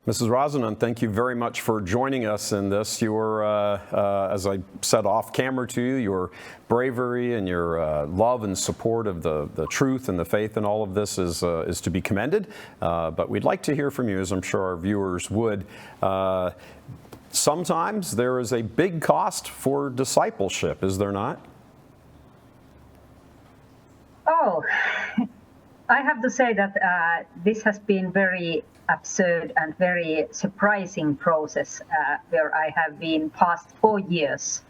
Mrs. Rosanen, thank you very much for joining us in this. Your, as I said off camera to you, your bravery and your love and support of the truth and the faith and all of this is to be commended. But we'd like to hear from you, as I'm sure our viewers would. Sometimes there is a big cost for discipleship, is there not? Oh, I have to say that this has been very absurd and very surprising process where I have been past 4 years.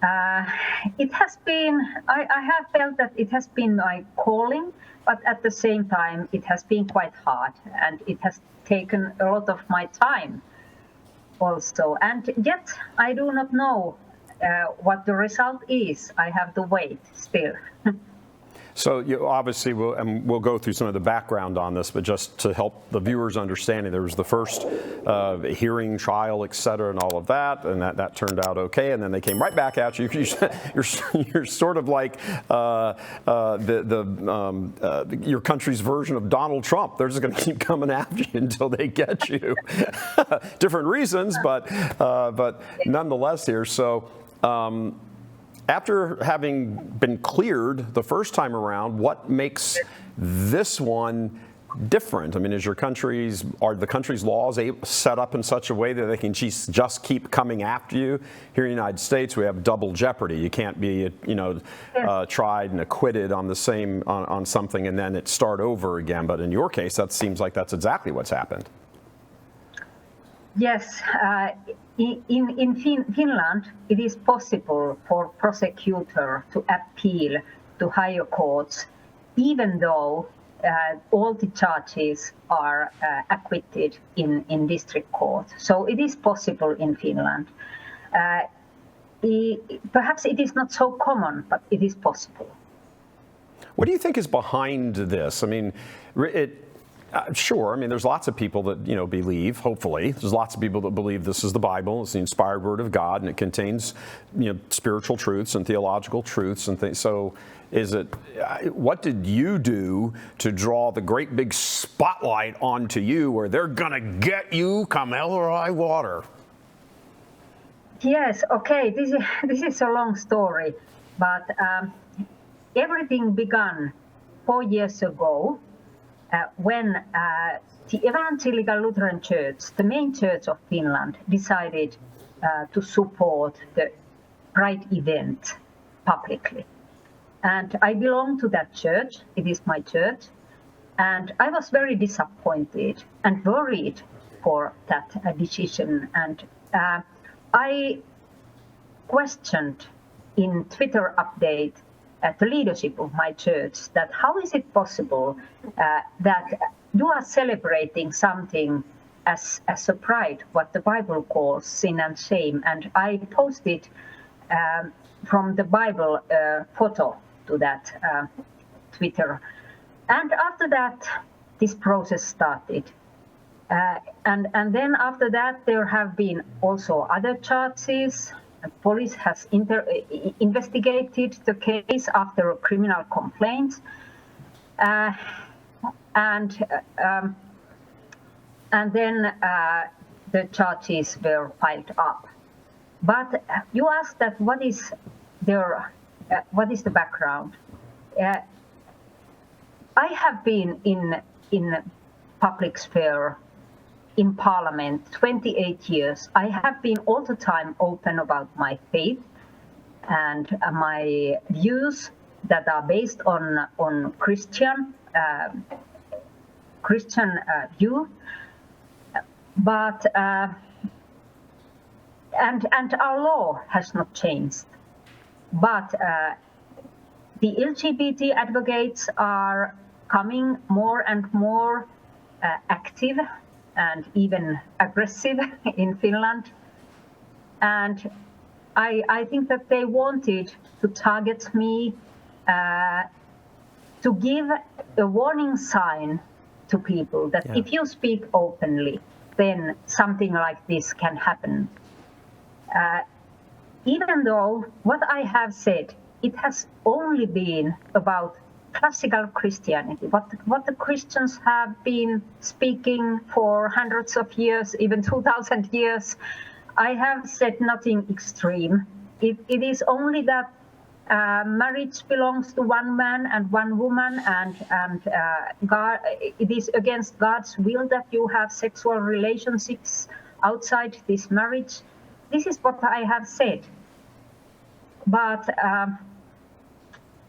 It has been, I have felt that it has been my calling, but at the same time it has been quite hard and it has taken a lot of my time also. And yet I do not know what the result is. I have to wait still. So you obviously we'll go through some of the background on this, but just to help the viewers understanding, there was the first hearing trial, et cetera, and all of that, and that turned out okay, and then they came right back at you. You're sort of like your country's version of Donald Trump. They're just going to keep coming after you until they get you. Different reasons, but nonetheless here. So. After having been cleared the first time around, what makes this one different? I mean, are the country's laws set up in such a way that they can just keep coming after you? Here in the United States, we have double jeopardy. You can't be, tried and acquitted on the same on something and then it start over again. But in your case, that seems like that's exactly what's happened. Yes. In Finland, it is possible for prosecutor to appeal to higher courts, even though all the charges are acquitted in district court. So it is possible in Finland. Perhaps it is not so common, but it is possible. What do you think is behind this? I mean, sure. I mean, there's lots of people that, believe, hopefully. There's lots of people that believe this is the Bible. It's the inspired word of God, and it contains, spiritual truths and theological truths and things. So what did you do to draw the great big spotlight onto you where they're going to get you come hell or high water? Yes, okay. This is a long story, but everything began 4 years ago. When the Evangelical Lutheran Church, the main church of Finland, decided to support the Pride event publicly. And I belong to that church, it is my church, and I was very disappointed and worried for that decision. And I questioned in Twitter update the leadership of my church that how is it possible that you are celebrating something as a pride, what the Bible calls sin and shame. And I posted from the Bible photo to that Twitter. And after that, this process started. And then after that, there have been also other charges. Police has investigated the case after a criminal complaint, and then the charges were piled up. But you asked that what is the background? I have been in public sphere. In Parliament, 28 years. I have been all the time open about my faith and my views that are based on Christian view, but and our law has not changed. But the LGBT advocates are coming more and more active and even aggressive in Finland. And I think that they wanted to target me, to give a warning sign to people that if you speak openly, then something like this can happen. Even though what I have said, it has only been about classical Christianity, what the Christians have been speaking for hundreds of years, even 2,000 years, I have said nothing extreme. It is only that marriage belongs to one man and one woman, and God, it is against God's will that you have sexual relationships outside this marriage. This is what I have said. But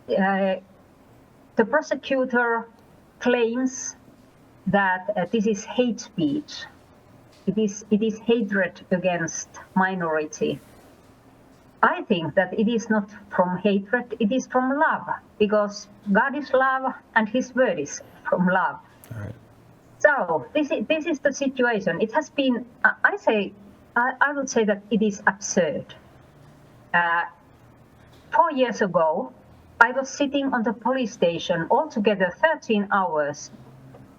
the prosecutor claims that this is hate speech. It is hatred against minority. I think that it is not from hatred, it is from love, because God is love and His word is from love. All right. So this is the situation. It has been, I would say that it is absurd. 4 years ago, I was sitting on the police station altogether 13 hours.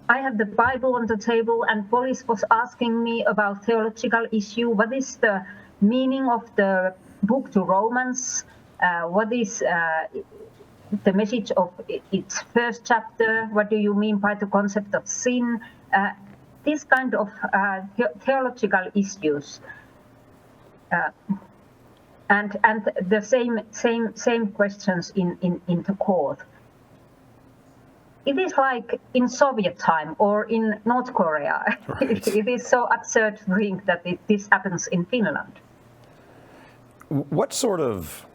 I had the Bible on the table and police was asking me about theological issue. What is the meaning of the book to Romans? What is the message of its first chapter? What do you mean by the concept of sin? These kind of theological issues. And the same questions in the court. It is like in Soviet time or in North Korea. Right. It is so absurd to think that this happens in Finland. What sort of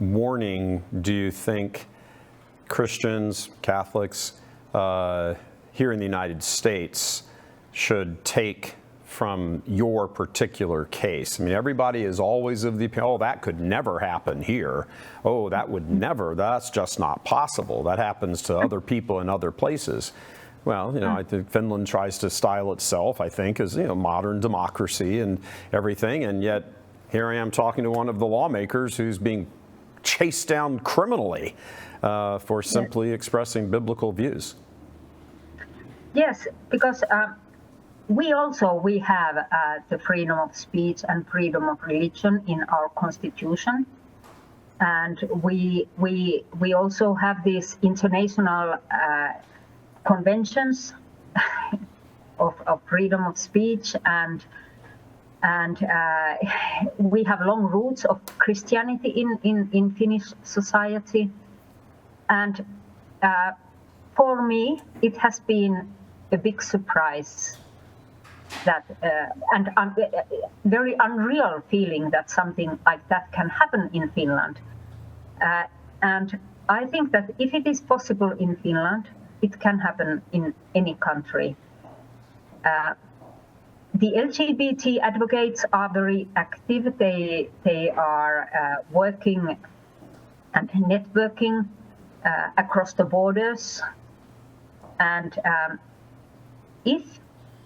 warning do you think Christians, Catholics here in the United States should take from your particular case? I mean, everybody is always of the opinion, oh, that could never happen here. Oh, that would never, that's just not possible. That happens to other people in other places. Well, you know, I think Finland tries to style itself, I think, as, you know, modern democracy and everything, and yet here I am talking to one of the lawmakers who's being chased down criminally for simply expressing biblical views. Yes, because we have the freedom of speech and freedom of religion in our constitution, and we also have these international conventions of freedom of speech, and we have long roots of Christianity in Finnish society, and for me it has been a big surprise that and very unreal feeling that something like that can happen in Finland. And I think that if it is possible in Finland, it can happen in any country. The LGBT advocates are very active. They are working and networking across the borders. And if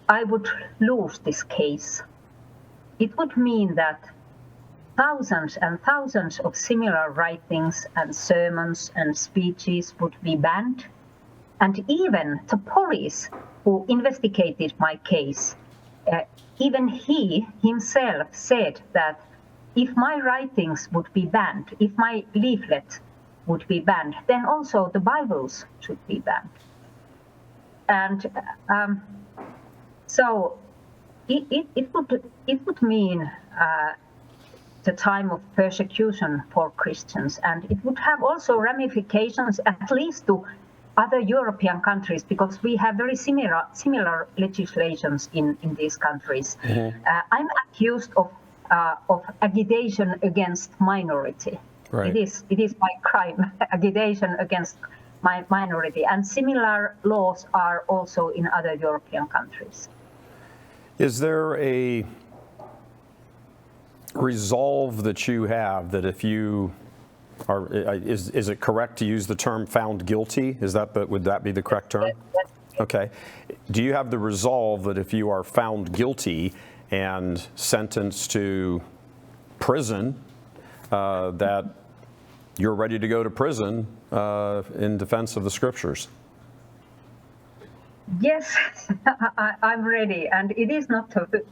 I would lose this case, it would mean that thousands and thousands of similar writings and sermons and speeches would be banned. And even the police who investigated my case, even he himself said that if my writings would be banned, if my leaflet would be banned, then also the Bibles should be banned. And so it would mean the time of persecution for Christians, and it would have also ramifications at least to other European countries, because we have very similar legislations in these countries. Mm-hmm. I'm accused of agitation against minority. Right. It is my crime, agitation against my minority, and similar laws are also in other European countries. Is there a resolve that you have that if you are, is it correct to use the term found guilty? Would that be the correct term? Yes. Okay. Do you have the resolve that if you are found guilty and sentenced to prison, that you're ready to go to prison in defense of the scriptures? Yes, I'm ready, and it is not the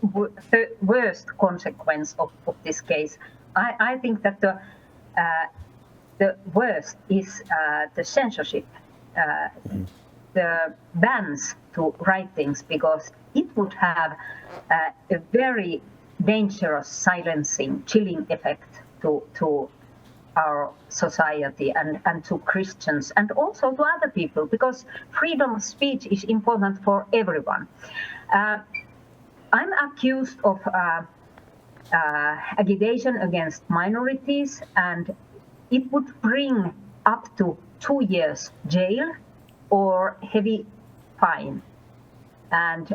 worst consequence of this case. I think that the worst is the censorship the bans to write things, because it would have a very dangerous silencing, chilling effect to our society and to Christians and also to other people, because freedom of speech is important for everyone. I'm accused of agitation against minorities, and it would bring up to 2 years jail or heavy fine. And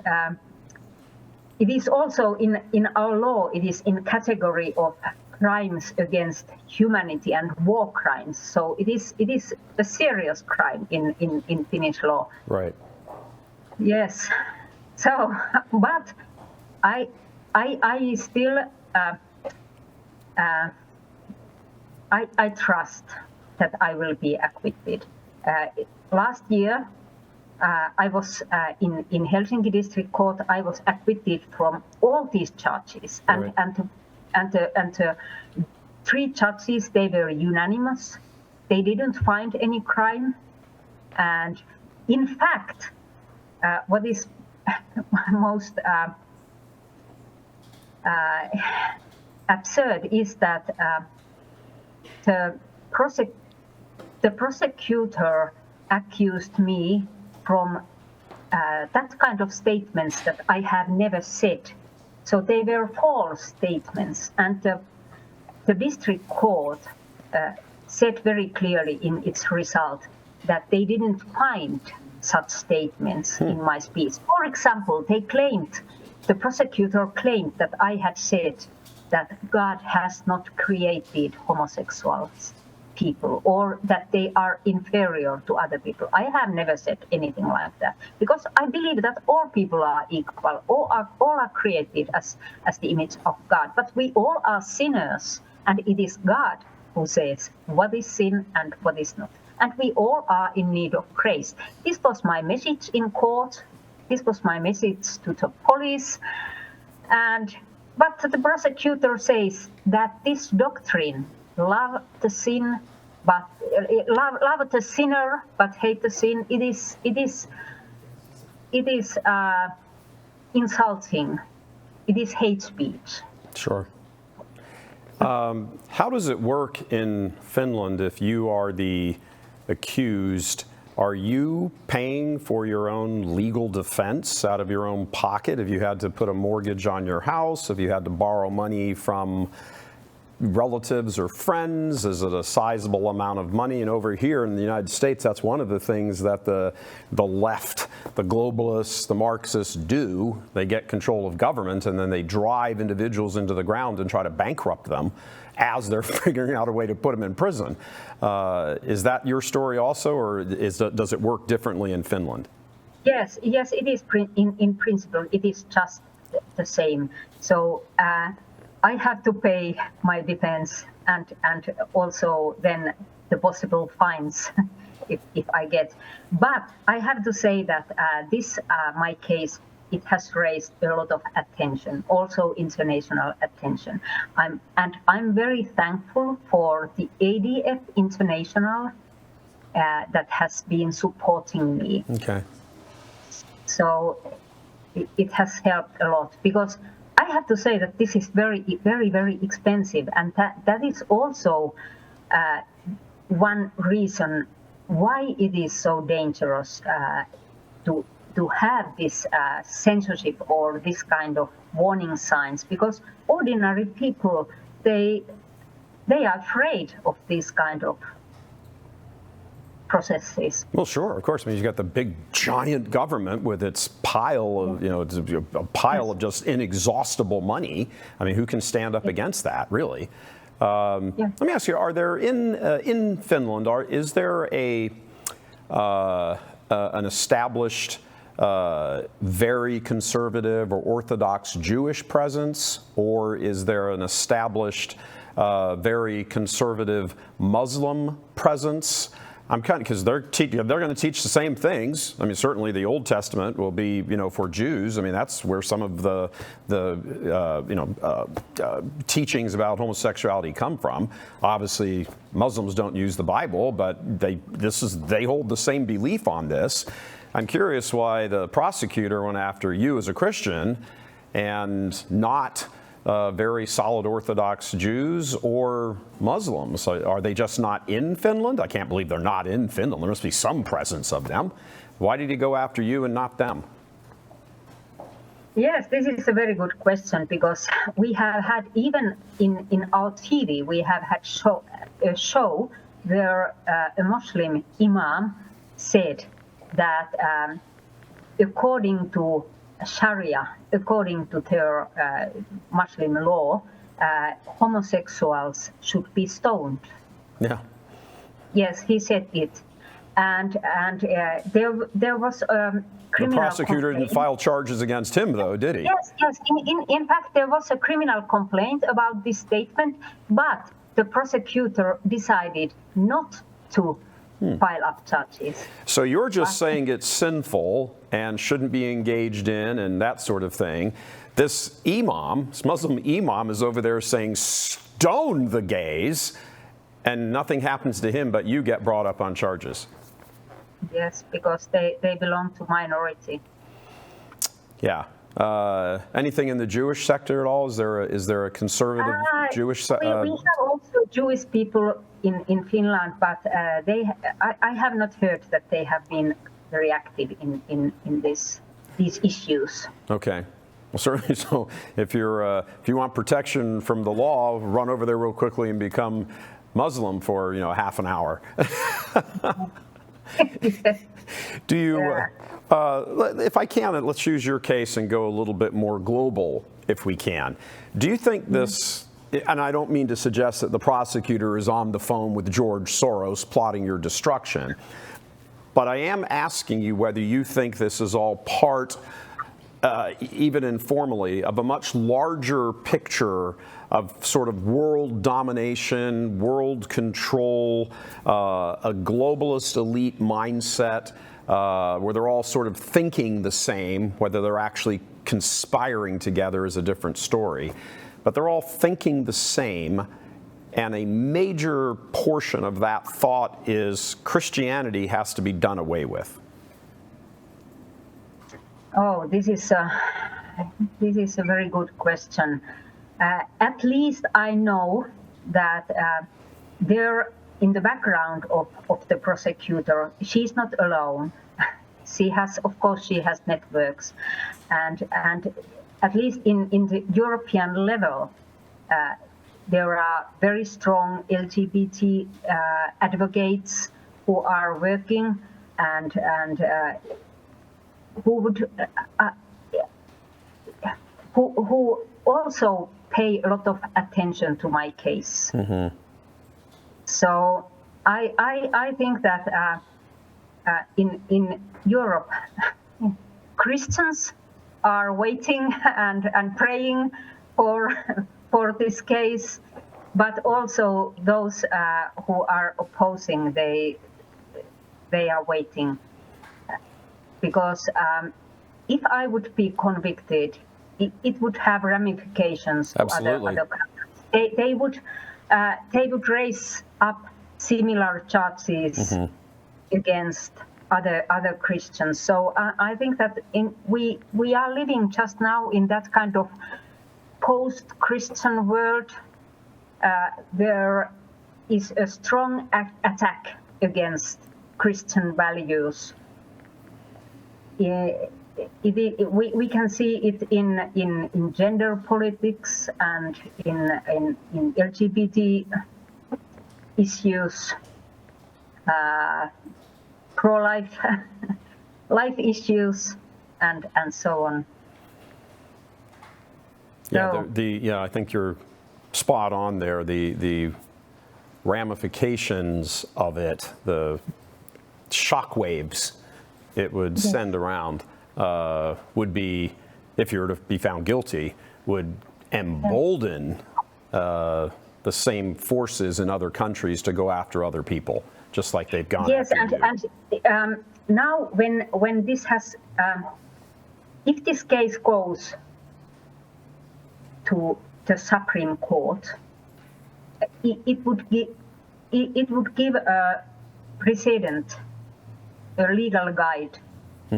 it is also in our law, it is in category of crimes against humanity and war crimes. So it is a serious crime in Finnish law. Right. Yes. So, but I still I trust that I will be acquitted. Last year, I was in Helsinki District Court. I was acquitted from all these charges, Right. and 3 judges, they were unanimous. They didn't find any crime, and in fact, what is most absurd is that the prosecutor accused me from that kind of statements that I have never said. So they were false statements, and the district court said very clearly in its result that they didn't find such statements in my speech. For example, the prosecutor claimed that I had said that God has not created homosexual people, or that they are inferior to other people. I have never said anything like that, because I believe that all people are equal, all are created as the image of God. But we all are sinners, and it is God who says what is sin and what is not. And we all are in need of grace. This was my message in court. This was my message to the police. But the prosecutor says that this doctrine, love the sinner, but hate the sin, it is insulting. It is hate speech. Sure. How does it work in Finland if you are the accused? Are you paying for your own legal defense out of your own pocket? If you had to put a mortgage on your house, if you had to borrow money from relatives or friends, is it a sizable amount of money? And over here in the United States, that's one of the things that the left, the globalists, the Marxists do. They get control of government, and then they drive individuals into the ground and try to bankrupt them as they're figuring out a way to put them in prison. Is that your story also, or does it work differently in Finland? Yes, it is. In principle, it is just the same. So I have to pay my defense and also then the possible fines if I get. But I have to say that my case, it has raised a lot of attention, also international attention. I'm very thankful for the ADF International that has been supporting me. Okay. So it has helped a lot, because I have to say that this is very, very, very expensive, and that is also one reason why it is so dangerous to have this censorship or this kind of warning signs, because ordinary people, they are afraid of this kind of processes. Well, sure, of course. I mean, you've got the big, giant government with its pile of, it's a pile of just inexhaustible money. I mean, who can stand up against that, really? Let me ask you: are there in Finland? Is there an established, very conservative or Orthodox Jewish presence, or is there an established, very conservative Muslim presence? I'm kind of, because they're going to teach the same things. I mean, certainly the Old Testament will be, for Jews. I mean, that's where some of the teachings about homosexuality come from. Obviously, Muslims don't use the Bible, but they hold the same belief on this. I'm curious why the prosecutor went after you as a Christian and not very solid Orthodox Jews or Muslims. Are they just not in Finland? I can't believe they're not in Finland. There must be some presence of them. Why did he go after you and not them? Yes, this is a very good question, because we have had, even in our TV, we have had a show where a Muslim imam said that according to Sharia, according to their Muslim law, homosexuals should be stoned. Yeah. Yes, he said it, and there was a criminal. The prosecutor complaint. didn't file charges against him, though, did he? Yes. In fact, there was a criminal complaint about this statement, but the prosecutor decided not to file up charges. So you're just saying it's sinful and shouldn't be engaged in and that sort of thing. This imam, this Muslim imam, is over there saying stone the gays, and nothing happens to him, but you get brought up on charges. Yes, because they belong to minority. Yeah. Anything in the Jewish sector at all? Is there a conservative Jewish sector? We have also Jewish people in Finland, but I have not heard that they have been very active in these issues. Okay. Well, certainly. So if you want protection from the law, run over there real quickly and become Muslim for half an hour. Do you? Yeah. If I can, let's use your case and go a little bit more global, if we can. Do you think this? And I don't mean to suggest that the prosecutor is on the phone with George Soros plotting your destruction, but I am asking you whether you think this is all part, even informally, of a much larger picture of sort of world domination, world control, a globalist elite mindset, where they're all sort of thinking the same. Whether they're actually conspiring together is a different story. But they're all thinking the same, and a major portion of that thought is Christianity has to be done away with. Oh, this is a very good question. At least I know that there, in the background of the prosecutor, she's not alone. She has networks, and at least in the European level, there are very strong LGBT advocates who are working and who also pay a lot of attention to my case. Mm-hmm. So I think that in Europe, Christians are waiting and praying for this case, but also those who are opposing, they are waiting, because if I would be convicted, it would have ramifications to other countries. They would raise up similar charges against other Christians. So I think that we are living just now in that kind of post-Christian world. There is a strong attack against Christian values. We can see it in gender politics and in LGBT issues, pro-life life issues, and so on. Yeah, I think you're spot on there. The ramifications of it, the shockwaves it would send around, would be, if you were to be found guilty, would embolden the same forces in other countries to go after other people. just like they've gone Yes, after you. and now when this has, if this case goes to the Supreme Court, it would give a precedent, a legal guide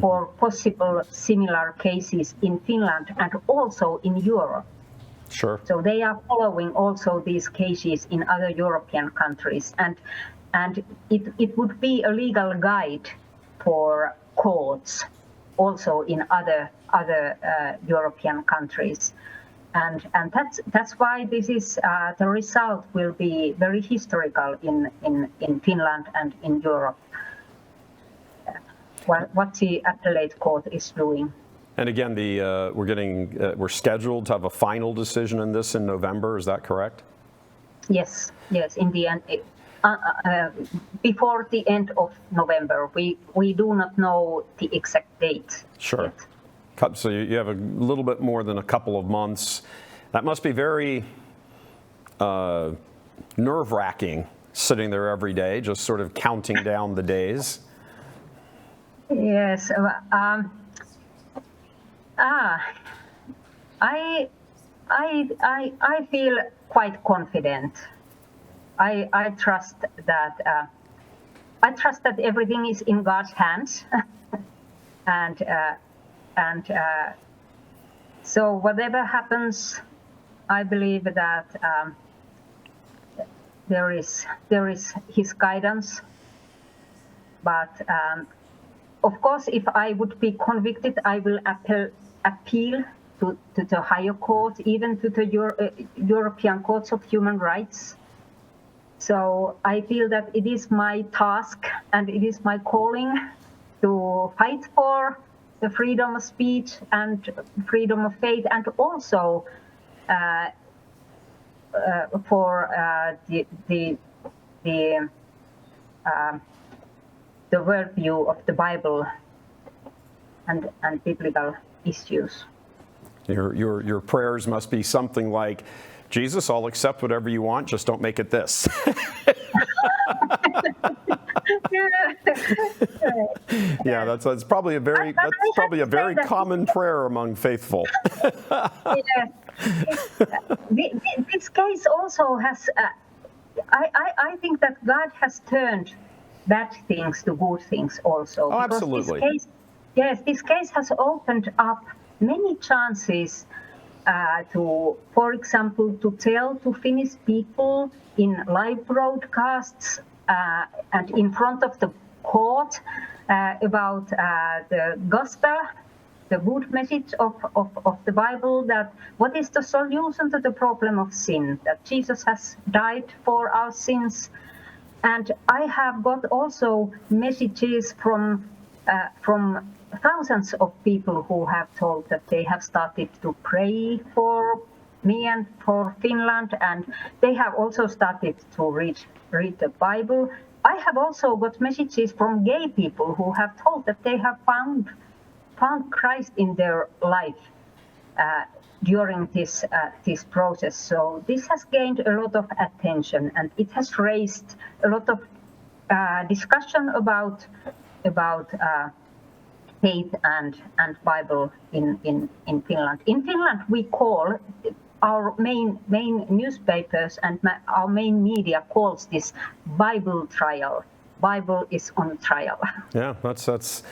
for possible similar cases in Finland and also in Europe. Sure. So they are following also these cases in other European countries, and it would be a legal guide for courts also in other European countries. And that's why this is the result will be very historical in Finland and in Europe. What the appellate court is doing. And again, we're scheduled to have a final decision in this in November. Is that correct? Yes. In the end, before the end of November, we do not know the exact date. Sure. Yet. So you have a little bit more than a couple of months. That must be very nerve-wracking, sitting there every day, just sort of counting down the days. Yes. I feel quite confident. I trust that everything is in God's hands, and so whatever happens, I believe that there is His guidance. But of course, if I would be convicted, I will appeal to the higher court, even to the European Courts of Human Rights. So I feel that it is my task and it is my calling to fight for the freedom of speech and freedom of faith, and also for the worldview of the Bible and biblical issues. Your prayers must be something like, Jesus, I'll accept whatever you want, just don't make it this. Yeah, that's probably a very common prayer among faithful. Yes. This case also has. I think that God has turned bad things to good things also. Oh, absolutely. This case has opened up many chances to, for example, to tell to Finnish people in live broadcasts and in front of the court about the gospel, the good message of the Bible, that what is the solution to the problem of sin, that Jesus has died for our sins. And I have got also messages from thousands of people who have told that they have started to pray for me and for Finland, and they have also started to read the Bible. I have also got messages from gay people who have told that they have found Christ in their life during this process. So this has gained a lot of attention, and it has raised a lot of discussion about faith and Bible in Finland. In Finland, we call our main newspapers and our main media calls this Bible trial. Bible is on trial. Yeah, that's it's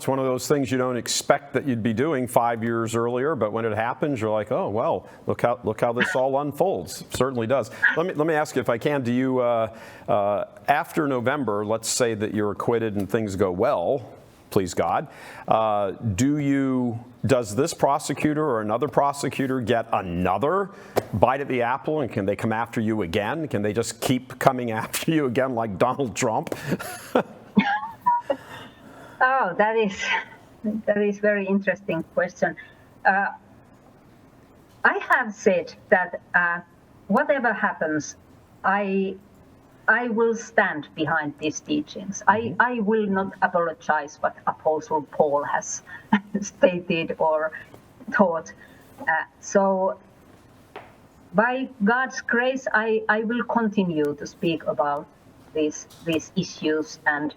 one of those things you don't expect that you'd be doing 5 years earlier, but when it happens, you're like, oh well, look how this all unfolds. Certainly does. Let me ask you, if I can, do you after November, let's say that you're acquitted and things go well, please God, does this prosecutor or another prosecutor get another bite at the apple, and can they come after you again? Can they just keep coming after you again like Donald Trump? Oh, that is very interesting question. I have said that whatever happens, I will stand behind these teachings. Mm-hmm. I will not apologize what Apostle Paul has stated or taught. So by God's grace, I will continue to speak about these issues and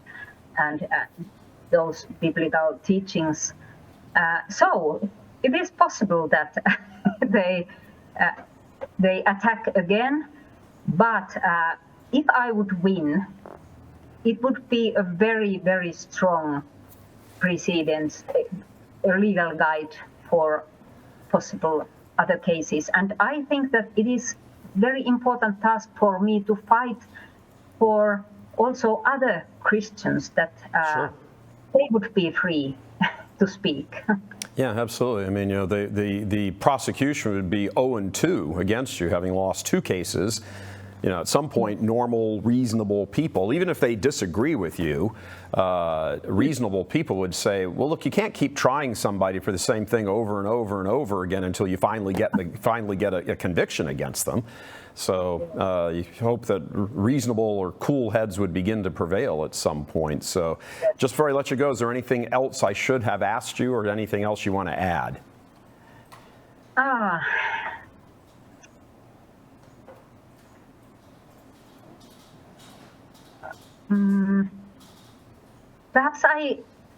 those biblical teachings. So it is possible that they attack again, but if I would win, it would be a very, very strong precedent, a legal guide for possible other cases. And I think that it is very important task for me to fight for also other Christians that they would be free to speak. Yeah, absolutely. I mean, you know, the prosecution would be 0-2 against you, having lost 2 cases. You know, at some point, normal, reasonable people, even if they disagree with you, reasonable people would say, well, look, you can't keep trying somebody for the same thing over and over and over again until you finally get a conviction against them. So you hope that reasonable or cool heads would begin to prevail at some point. So just before I let you go, is there anything else I should have asked you or anything else you want to add? Perhaps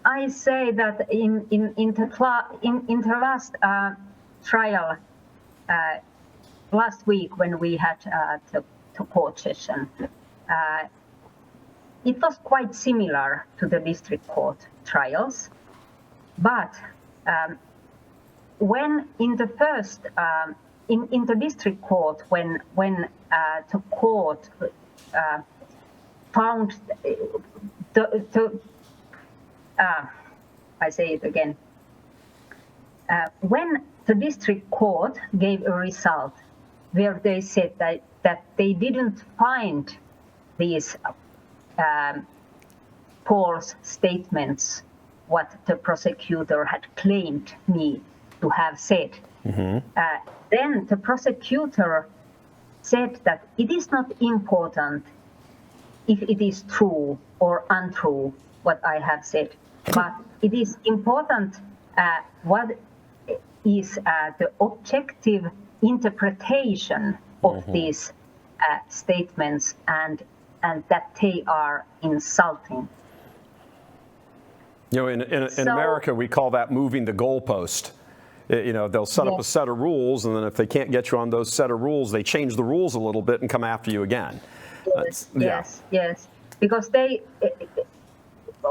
I say that in the last trial last week when we had the court session, it was quite similar to the district court trials, but when in the first in the district court when the court found I say it again. When the district court gave a result where they said that they didn't find these false statements, what the prosecutor had claimed me to have said, then the prosecutor said that it is not important if it is true or untrue what I have said, but it is important what is the objective interpretation of these statements and that they are insulting. You know, in America, we call that moving the goalpost. You know, they'll set up a set of rules, and then if they can't get you on those set of rules, they change the rules a little bit and come after you again. Yes. Because they,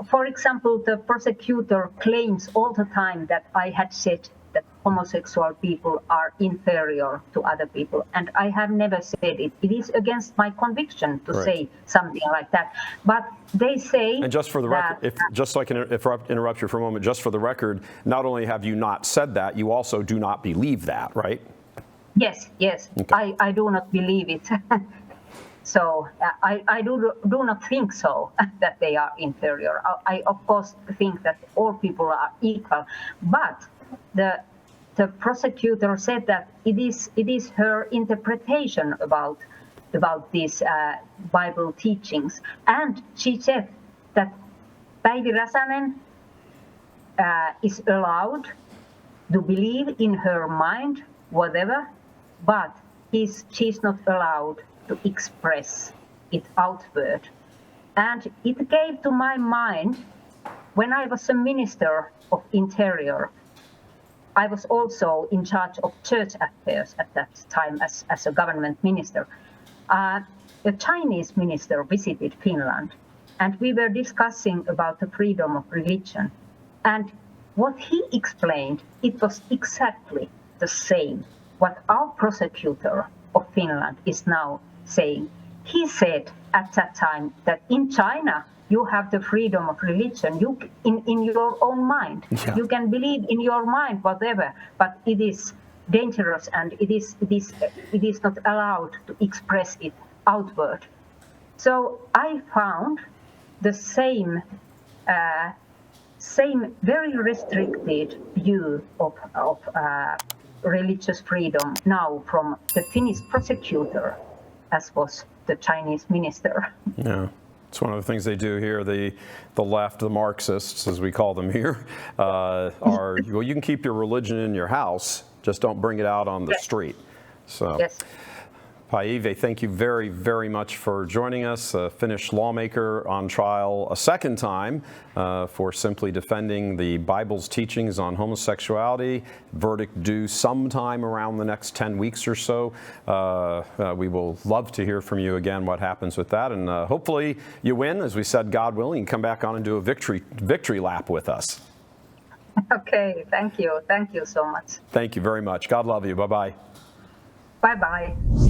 for example, the prosecutor claims all the time that I had said that homosexual people are inferior to other people, and I have never said it. It is against my conviction to say something like that. But they say. And just for the record, just so I can interrupt you for a moment, just for the record, not only have you not said that, you also do not believe that, right? Yes. Okay. I do not believe it. So I do not think so, that they are inferior. I of course think that all people are equal, but the prosecutor said that it is her interpretation about these Bible teachings, and she said that Päivi Räsänen is allowed to believe in her mind whatever, but she's not allowed to express it outward. And it gave to my mind, when I was a minister of interior, I was also in charge of church affairs at that time as a government minister. A Chinese minister visited Finland, and we were discussing about the freedom of religion. And what he explained, it was exactly the same what our prosecutor of Finland is now saying. He said at that time that in China you have the freedom of religion. You in your own mind. Yeah. You can believe in your mind whatever, but it is dangerous and it is not allowed to express it outward. So I found the same very restricted view of religious freedom now from the Finnish prosecutor, as was the Chinese minister. Yeah, it's one of the things they do here. The left, the Marxists, as we call them here, are, well, you can keep your religion in your house, just don't bring it out on the street. So, Päivi, thank you very, very much for joining us. A Finnish lawmaker on trial a second time for simply defending the Bible's teachings on homosexuality. Verdict due sometime around the next 10 weeks or so. We will love to hear from you again what happens with that, and hopefully you win. As we said, God willing, you can come back on and do a victory lap with us. Okay, thank you. Thank you so much. Thank you very much. God love you. Bye-bye. Bye-bye.